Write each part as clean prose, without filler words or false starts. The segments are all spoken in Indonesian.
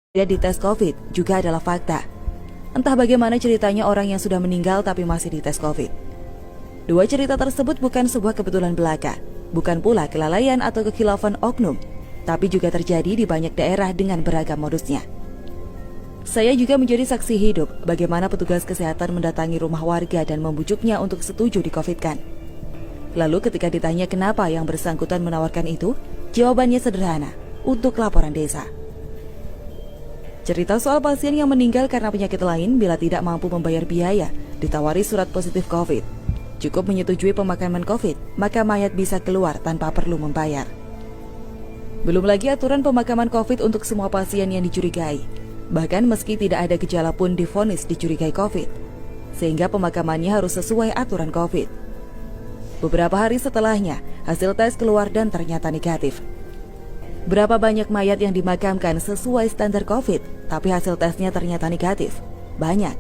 di tes COVID juga adalah fakta. Entah bagaimana ceritanya orang yang sudah meninggal tapi masih dites COVID. Dua cerita tersebut bukan sebuah kebetulan belaka, bukan pula kelalaian atau kekhilafan oknum, tapi juga terjadi di banyak daerah dengan beragam modusnya. Saya juga menjadi saksi hidup bagaimana petugas kesehatan mendatangi rumah warga dan membujuknya untuk setuju di-COVID-kan. Lalu ketika ditanya kenapa yang bersangkutan menawarkan itu, jawabannya sederhana, untuk laporan desa. Cerita soal pasien yang meninggal karena penyakit lain bila tidak mampu membayar biaya, ditawari surat positif COVID. Cukup menyetujui pemakaman COVID, maka mayat bisa keluar tanpa perlu membayar. Belum lagi aturan pemakaman COVID untuk semua pasien yang dicurigai. Bahkan meski tidak ada gejala pun divonis dicurigai COVID, sehingga pemakamannya harus sesuai aturan COVID. Beberapa hari setelahnya, hasil tes keluar dan ternyata negatif. Berapa banyak mayat yang dimakamkan sesuai standar COVID, tapi hasil tesnya ternyata negatif? Banyak.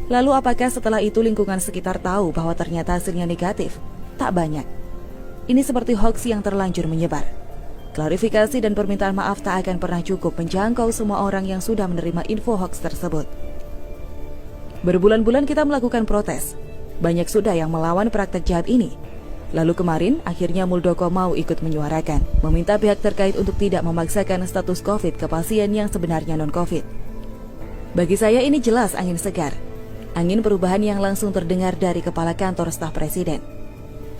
Lalu apakah setelah itu lingkungan sekitar tahu bahwa ternyata hasilnya negatif? Tak banyak. Ini seperti hoax yang terlanjur menyebar. Klarifikasi dan permintaan maaf tak akan pernah cukup menjangkau semua orang yang sudah menerima info hoax tersebut. Berbulan-bulan kita melakukan protes. Banyak sudah yang melawan praktek jahat ini. Lalu kemarin, akhirnya Muldoko mau ikut menyuarakan, meminta pihak terkait untuk tidak memaksakan status COVID ke pasien yang sebenarnya non-COVID. Bagi saya ini jelas angin segar. Angin perubahan yang langsung terdengar dari Kepala Kantor Staf Presiden.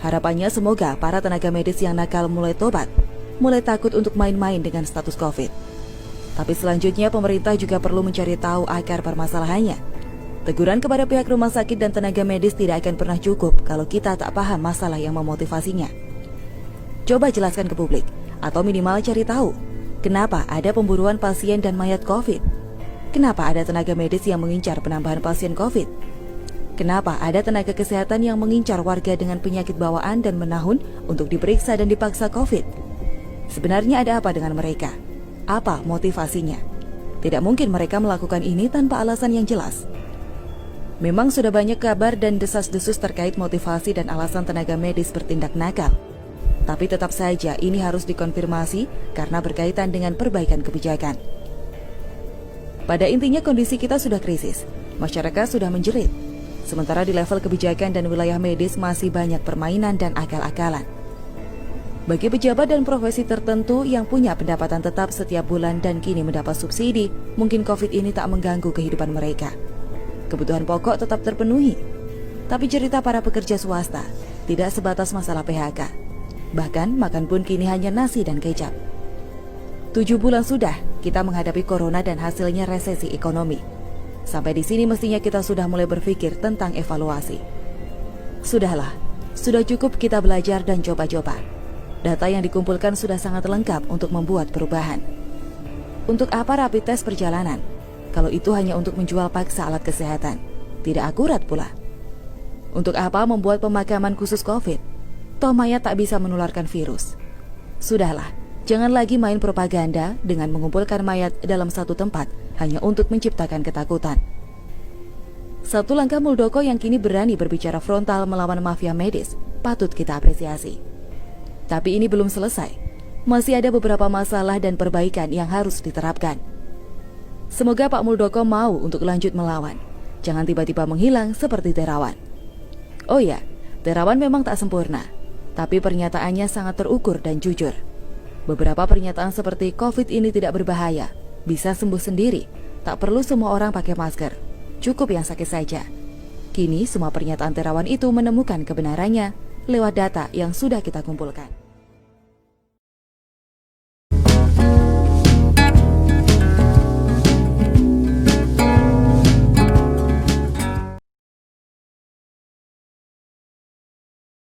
Harapannya semoga para tenaga medis yang nakal mulai tobat, mulai takut untuk main-main dengan status COVID. Tapi selanjutnya pemerintah juga perlu mencari tahu akar permasalahannya. Teguran kepada pihak rumah sakit dan tenaga medis tidak akan pernah cukup kalau kita tak paham masalah yang memotivasinya. Coba jelaskan ke publik, atau minimal cari tahu, kenapa ada pemburuan pasien dan mayat COVID? Kenapa ada tenaga medis yang mengincar penambahan pasien COVID? Kenapa ada tenaga kesehatan yang mengincar warga dengan penyakit bawaan dan menahun untuk diperiksa dan dipaksa COVID? Sebenarnya ada apa dengan mereka? Apa motivasinya? Tidak mungkin mereka melakukan ini tanpa alasan yang jelas. Memang sudah banyak kabar dan desas-desus terkait motivasi dan alasan tenaga medis bertindak nakal. Tapi tetap saja ini harus dikonfirmasi karena berkaitan dengan perbaikan kebijakan. Pada intinya kondisi kita sudah krisis, masyarakat sudah menjerit. Sementara di level kebijakan dan wilayah medis masih banyak permainan dan akal-akalan. Bagi pejabat dan profesi tertentu yang punya pendapatan tetap setiap bulan dan kini mendapat subsidi, mungkin COVID ini tak mengganggu kehidupan mereka. Kebutuhan pokok tetap terpenuhi. Tapi cerita para pekerja swasta tidak sebatas masalah PHK. Bahkan makan pun kini hanya nasi dan kecap. 7 bulan sudah kita menghadapi corona dan hasilnya resesi ekonomi. Sampai di sini mestinya kita sudah mulai berpikir tentang evaluasi. Sudahlah, sudah cukup kita belajar dan coba-coba. Data yang dikumpulkan sudah sangat lengkap untuk membuat perubahan. Untuk apa rapid test perjalanan? Kalau itu hanya untuk menjual paksa alat kesehatan, tidak akurat pula. Untuk apa membuat pemakaman khusus COVID? Toh mayat tak bisa menularkan virus. Sudahlah, jangan lagi main propaganda dengan mengumpulkan mayat dalam satu tempat hanya untuk menciptakan ketakutan. Satu langkah Muldoko yang kini berani berbicara frontal melawan mafia medis patut kita apresiasi. Tapi ini belum selesai. Masih ada beberapa masalah dan perbaikan yang harus diterapkan. Semoga Pak Muldoko mau untuk lanjut melawan. Jangan tiba-tiba menghilang seperti Terawan. Oh ya, Terawan memang tak sempurna, tapi pernyataannya sangat terukur dan jujur. Beberapa pernyataan seperti COVID ini tidak berbahaya, bisa sembuh sendiri, tak perlu semua orang pakai masker, cukup yang sakit saja. Kini semua pernyataan Terawan itu menemukan kebenarannya lewat data yang sudah kita kumpulkan.